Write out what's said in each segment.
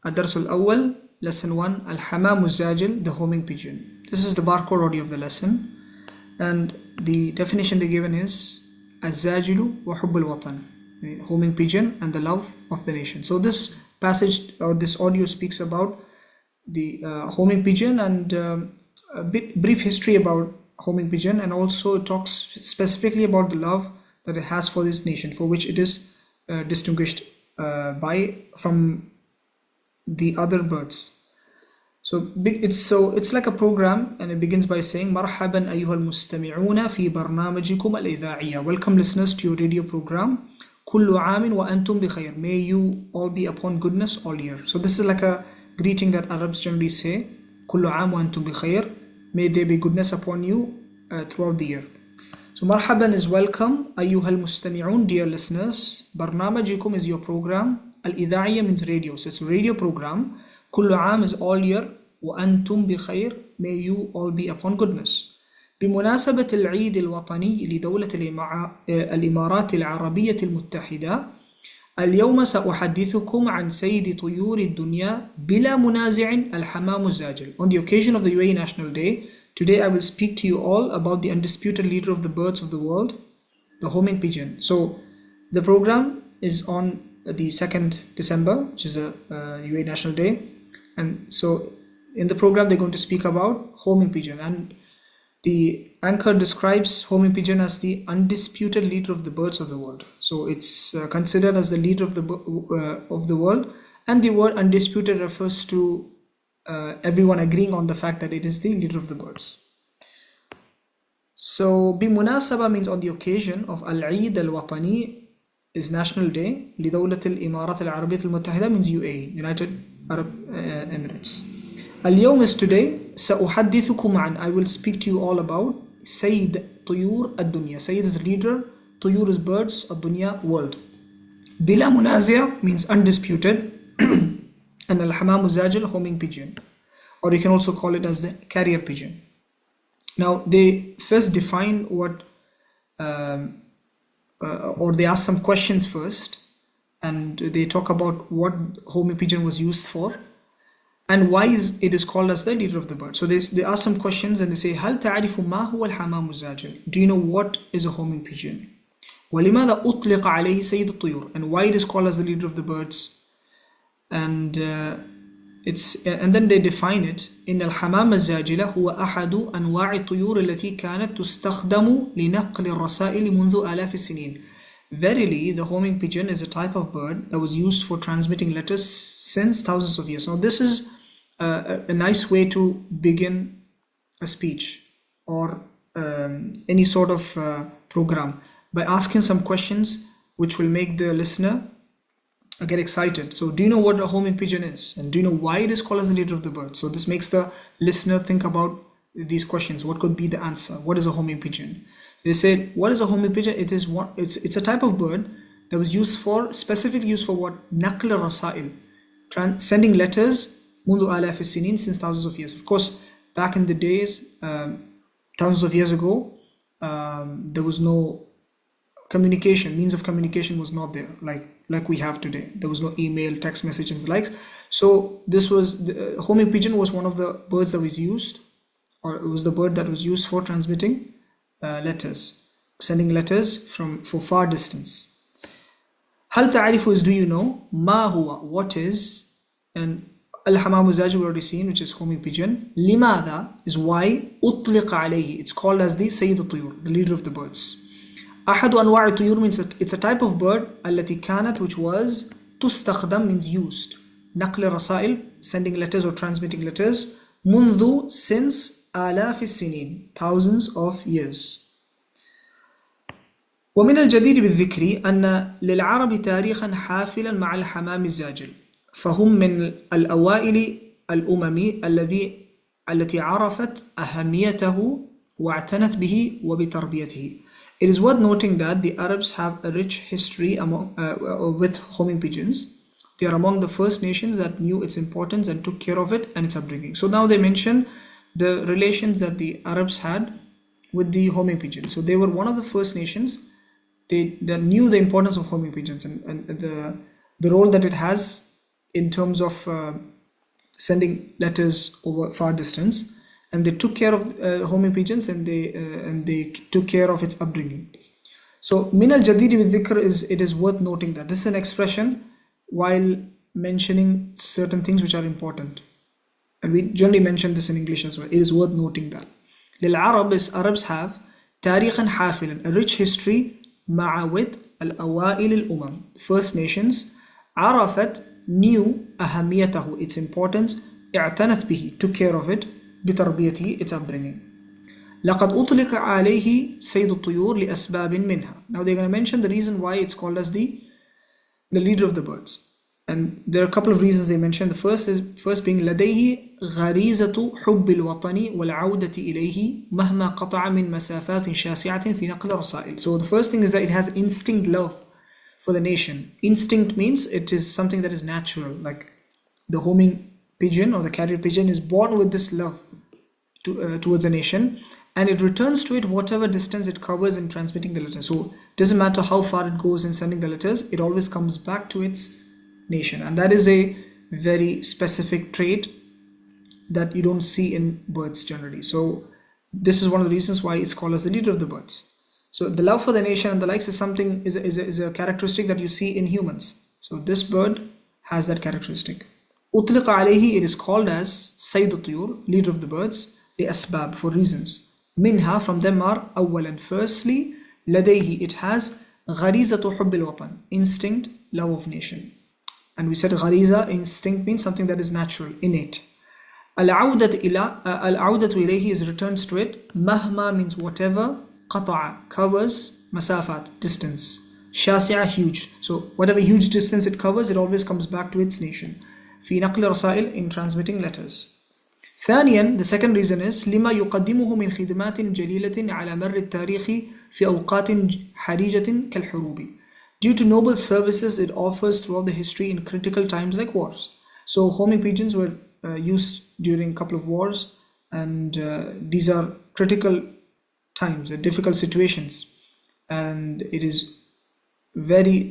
الدرس الأول lesson 1 الحمام الزاجل, the homing pigeon. This is the barcode audio of the lesson, and the definition they given is الزاجل وحب الوطن, homing pigeon and the love of the nation. So this passage or this audio speaks about the homing pigeon and a brief history about homing pigeon, and also talks specifically about the love that it has for this nation, for which it is distinguished from the other birds. So it's like a program, and it begins by saying مرحبا أيها المستمعون في برنامجكم الإذاعية. Welcome listeners to your radio program. كل عام وأنتم بخير. May you all be upon goodness all year. So this is like a greeting that Arabs generally say. كل عام وأنتم بخير. May there be goodness upon you throughout the year. So مرحبا is welcome. أيها المستمعون, dear listeners. برنامجكم is your program. الإذاعية means radio, so it's a radio program. كل عام is all year. وأنتم بخير. May you all be upon goodness. بمناسبة العيد الوطني لدولة الإمارات العربية المتحدة، اليوم سأحدثكم عن سيد طيور الدنيا بلا منازع الحمام الزاجل. On the occasion of the UAE National Day, today I will speak to you all about the undisputed leader of the birds of the world, the homing pigeon. So the program is on the 2nd December, which is a UAE National Day, and so in the program they're going to speak about homing pigeon, and the anchor describes homing pigeon as the undisputed leader of the birds of the world. So it's considered as the leader of the world, and the word undisputed refers to everyone agreeing on the fact that it is the leader of the birds. So بمناسبة means on the occasion of العيد الوطني is National Day. لدولة الإمارات العربية المتحدة means UAE, United Arab Emirates. اليوم is today. سأحدثكم عن, I will speak to you all about سيد طيور الدنيا. سيد is leader, طيور is birds, الدنيا world. بلا منازع means undisputed, and الحمام الزاجل, homing pigeon, or you can also call it as the carrier pigeon. Now they first define what or they ask some questions first, and they talk about what homing pigeon was used for and why it is called as the leader of the bird. So they ask some questions and they say هل تعرف ما هو الحمام الزاجل? Do you know what is a homing pigeon? ولماذا أطلق عليه سيد الطيور? And why it is called as the leader of the birds? And then they define it. إن الحمام الزاجلة هو أحد أنواع الطيور التي كانت تستخدم لنقل الرسائل منذ آلاف السنين. Verily, the homing pigeon is a type of bird that was used for transmitting letters since thousands of years. Now this is a nice way to begin a speech or any sort of program, by asking some questions which will make the listener get excited. So do you know what a homing pigeon is? And do you know why it is called as the leader of the bird? So this makes the listener think about these questions. What could be the answer? What is a homing pigeon? They said, what is a homing pigeon? It's a type of bird that was specifically used for what? نقل الرسائل, sending letters منذ آلاف السنين, since thousands of years. Of course, back in the days, thousands of years ago, there was no communication. Means of communication was not there like we have today. There was no email, text message, and the like. So the homing pigeon was one of the birds that was used, or it was the bird that was used for transmitting letters, sending letters for far distance. هل تعرف is do you know, ما هو what is, and الحمام الزاجل we already seen, which is homing pigeon. لماذا is why, أطلق عليه, it's called as the سيد الطيور, the leader of the birds. أحد أنواع الطيور means it's a type of bird التي كانت, which was, تستخدم means used, نقل الرسائل, sending letters or transmitting letters, منذ since آلاف السنين, thousands of years. ومن الجدير بالذكر أن للعرب تاريخا حافلا مع الحمام الزاجل، فهم من الأوائل الأمم التي عرفت أهميته واعتنت به وبتربيته. It is worth noting that the Arabs have a rich history with homing pigeons. They are among the first nations that knew its importance and took care of it and its upbringing. So now they mention the relations that the Arabs had with the homing pigeon. So they were one of the first nations that knew the importance of homing pigeons and the role that it has in terms of sending letters over far distance, and they took care of homing pigeons, and they took care of its upbringing. So min al-jadiri with dhikr it is worth noting that this is an expression while mentioning certain things which are important, and we generally mention this in English as well. It is worth noting that للعرب is Arabs have تاريخا حافلا, a rich history, مع with الأوائل الأمم, First Nations, عرفت, knew, أهميته, its importance, اعتنت به, took care of it, بتربيته, its upbringing. لقد أطلق عليه سيد الطيور لأسباب منها. Now they're going to mention the reason why it's called as the leader of the birds. And there are a couple of reasons they mentioned. The first being لديه غريزة حب الوطن والعودة إليه مهما قطع من مسافات شاسعة في نقل الرسائل. So the first thing is that it has instinct love for the nation. Instinct means it is something that is natural, like the homing pigeon or the carrier pigeon is born with this love towards a nation, and it returns to it whatever distance it covers in transmitting the letter. So it doesn't matter how far it goes in sending the letters, it always comes back to its nation, and that is a very specific trait that you don't see in birds generally. So this is one of the reasons why it's called as the leader of the birds. So the love for the nation and the likes is a characteristic that you see in humans. So this bird has that characteristic. أطلق عليه, it is called as سيد الطيور, leader of the birds, لأسباب, for reasons. منها, from them are أولا, firstly, لديه, it has غريزة حب الوطن, instinct, love of nation. And we said غريزة, instinct, means something that is natural, innate. العودة إليه is returns to it. مهما means whatever. قطع, covers. مسافات, distance. شاسعة, huge. So whatever huge distance it covers, it always comes back to its nation. في نقل رسائل, in transmitting letters. ثانيا, the second reason is لما يقدمه من خدمات جليلة على مر التاريخ في أوقات حرجة كالحروب. Due to noble services it offers throughout the history in critical times like wars. So homing pigeons were used during a couple of wars, and these are critical times, difficult situations, and it is very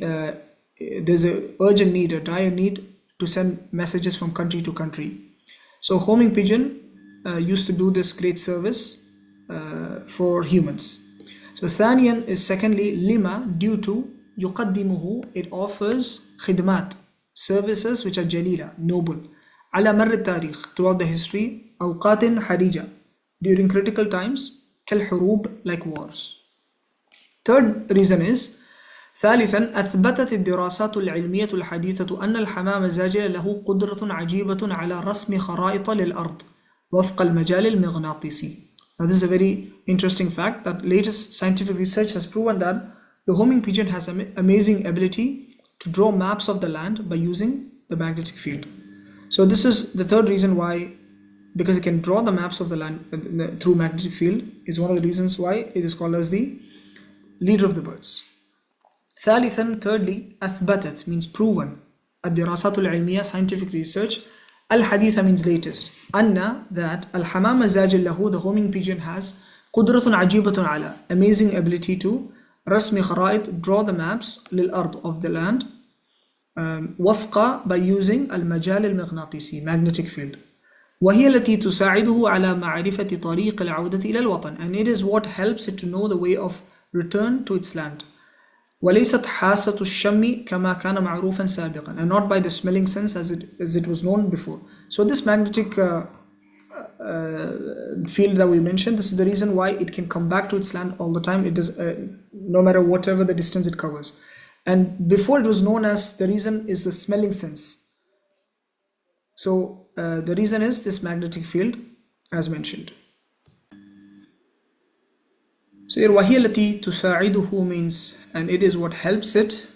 there's a urgent need, a dire need to send messages from country to country. So homing pigeon used to do this great service for humans. So ثانيا is secondly لما, due to, يقدمه, it offers خدمات, services which are جليلة, noble, على مر التاريخ, throughout the history, أوقات حرجة, during critical times, كالحروب, like wars. Third reason is ثالثا أثبتت الدراسات العلمية الحديثة أن الحمام الزاجل له قدرة عجيبة على رسم خرائط للأرض وفق المجال المغناطيسي. Now this is a very interesting fact that latest scientific research has proven that the homing pigeon has an amazing ability to draw maps of the land by using the magnetic field. So this is the third reason why, because it can draw the maps of the land through magnetic field, is one of the reasons why it is called as the leader of the birds. ثالثا, thirdly, أثبتت means proven. الدراسات العلمية, scientific research. الحديثة means latest. أن, that الحمام الزاجل له, the homing pigeon has قدرة عجيبة على, amazing ability to رسم خرائط, draw the maps للأرض, of the land, وفق, by using المجال المغناطيسي, magnetic field. وهي التي تساعده على معرفة طريق العودة إلى الوطن, and it is what helps it to know the way of return to its land. وليست حاسة الشم كما كان معروفا سابقا, and not by the smelling sense as it was known before. So this magnetic field that we mentioned, this is the reason why it can come back to its land all the time. It does, no matter whatever the distance it covers. And before it was known as, the reason is the smelling sense. So the reason is this magnetic field as mentioned. So here وهي التي تساعده means, and it is what helps it.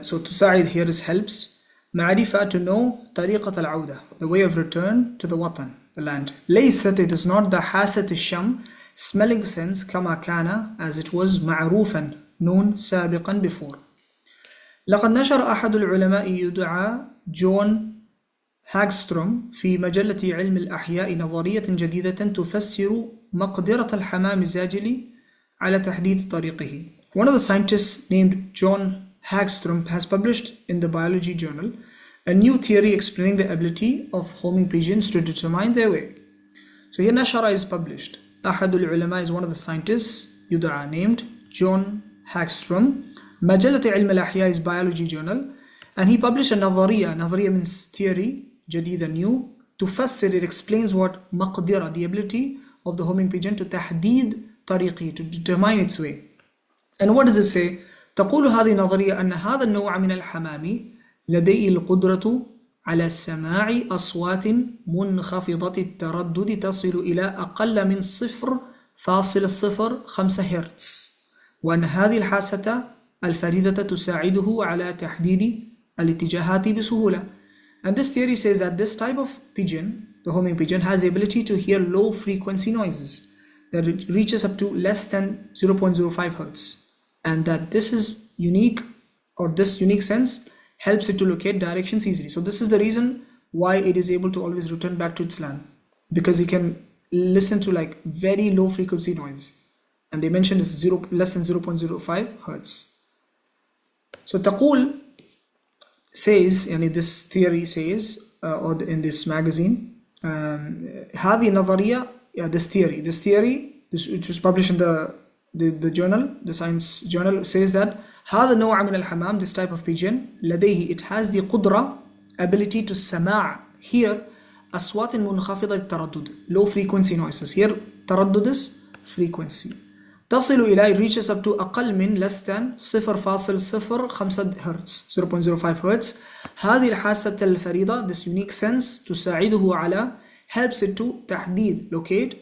So تساعد here is helps. معرفة, to know. طريقة العودة, the way of return to the وطن, the land. ليست, it is not the حاسة الشم, smelling sense, كما كان, as it was, معروفا, known, سابقا, before. لقد نشر أحد العلماء يدعى جون هاغستروم في مجلة علم الأحياء نظرية جديدة تفسر مقدرة الحمام الزاجل على تحديد طريقه. One of the scientists named John Hagstrom has published in the biology journal a new theory explaining the ability of homing pigeons to determine their way. So here Nashara is published. Ahadul Ulama is one of the scientists, Yuda'a, named John Hagstrom. Majallat Ilm al-Ahya is biology journal, and he published a Nadhariya. Nadhariya means theory, Jadida, new. Tufassir, it explains what maqdira, the ability of the homing pigeon to tahdeed tariqi, to determine its way. And what does it say? تقول هذه النظرية أن هذا النوع من الحمام لديه القدرة على سماع أصوات منخفضة التردد تصل إلى أقل من 0.05 هرتز، وأن هذه الحاسة الفريدة تساعده على تحديد الاتجاهات بسهولة. And this theory says that this type of pigeon, the homing pigeon, has the ability to hear low frequency noises that it reaches up to less than 0.05 hertz, and that this is unique, or this unique sense helps it to locate directions easily. So this is the reason why it is able to always return back to its land, because it can listen to like very low frequency noise, and they mentioned it's less than 0.05 hertz. So Taqul says, and this theory says, or in this magazine, هذه النظرية, this theory, which was published in the journal, the science journal, says that هذا النوع من الحمام, this type of pigeon, لديه, it has the قدرة, ability to سماع, hear أصوات منخفضة التردد, low frequency noises. Here تردد is frequency. تصل إلى, it reaches up to أقل من, less than 0.05 hertz, 0.05 hertz. هذه الحاسة الفريدة, this unique sense, تساعده على, helps it to تحديد, locate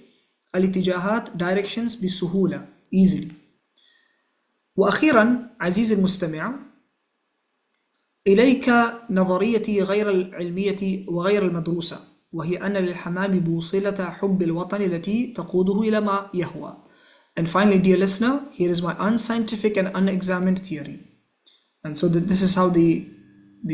الاتجاهات, directions بسهولة, easily. وأخيرا عزيز المستمع، إليك نظريتي غير العلمية وغير المدروسة، وهي أن للحمام بوصلة حب الوطن التي تقوده إلى ما يهوى. And finally, dear listener, here is my unscientific and unexamined theory. And so this is how the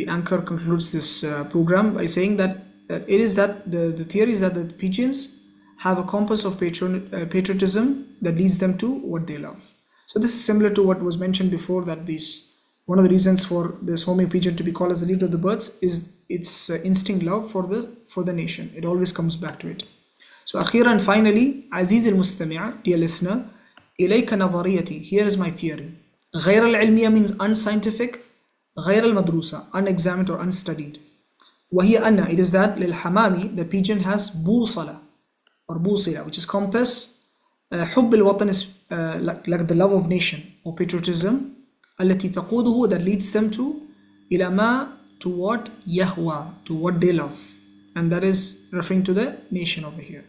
anchor concludes this program by saying that it is that the theory is that the pigeons have a compass of patriotism that leads them to what they love. So this is similar to what was mentioned before, that one of the reasons for this homing pigeon to be called as the leader of the birds is its instinct love for the nation. It always comes back to it. So أخيرا, finally, عزيز المستمع, dear listener, إليك نظريتي, here is my theory. غير العلمية means unscientific, غير المدروسة, unexamined or unstudied. وهي أن, it is that للحمام, the pigeon has بوصلة or بوصلة, which is compass. حب الوطن is like the love of nation or patriotism. التي تقوده, that leads them to إلى ما, to what يهوى, to what they love, and that is referring to the nation over here.